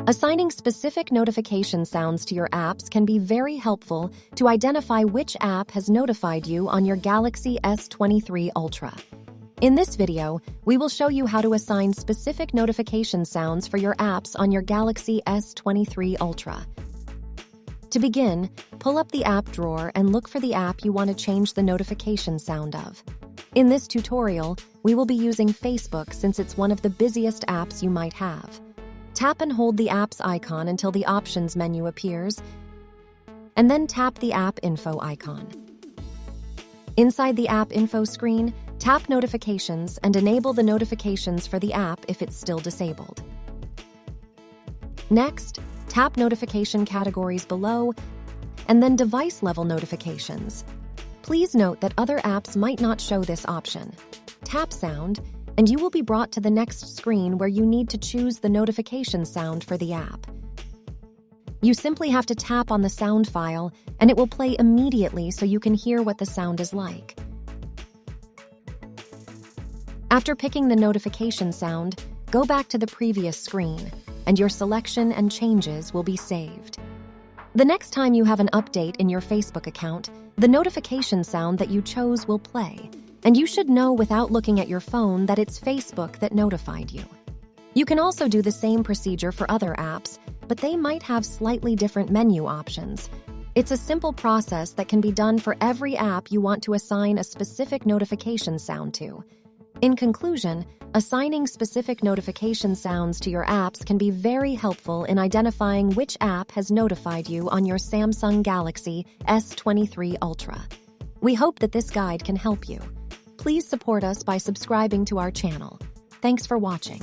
Assigning specific notification sounds to your apps can be very helpful to identify which app has notified you on your Galaxy S23 Ultra. In this video, we will show you how to assign specific notification sounds for your apps on your Galaxy S23 Ultra. To begin, pull up the app drawer and look for the app you want to change the notification sound of. In this tutorial, we will be using Facebook since it's one of the busiest apps you might have. Tap and hold the app's icon until the options menu appears, and then tap the app info icon. Inside the app info screen, tap notifications and enable the notifications for the app if it's still disabled. Next, tap notification categories below, and then device level notifications. Please note that other apps might not show this option. Tap sound, and you will be brought to the next screen where you need to choose the notification sound for the app. You simply have to tap on the sound file, and it will play immediately so you can hear what the sound is like. After picking the notification sound, go back to the previous screen, and your selection and changes will be saved. The next time you have an update in your Facebook account, the notification sound that you chose will play, and you should know without looking at your phone that it's Facebook that notified you. You can also do the same procedure for other apps, but they might have slightly different menu options. It's a simple process that can be done for every app you want to assign a specific notification sound to. In conclusion, assigning specific notification sounds to your apps can be very helpful in identifying which app has notified you on your Samsung Galaxy S23 Ultra. We hope that this guide can help you. Please support us by subscribing to our channel. Thanks for watching.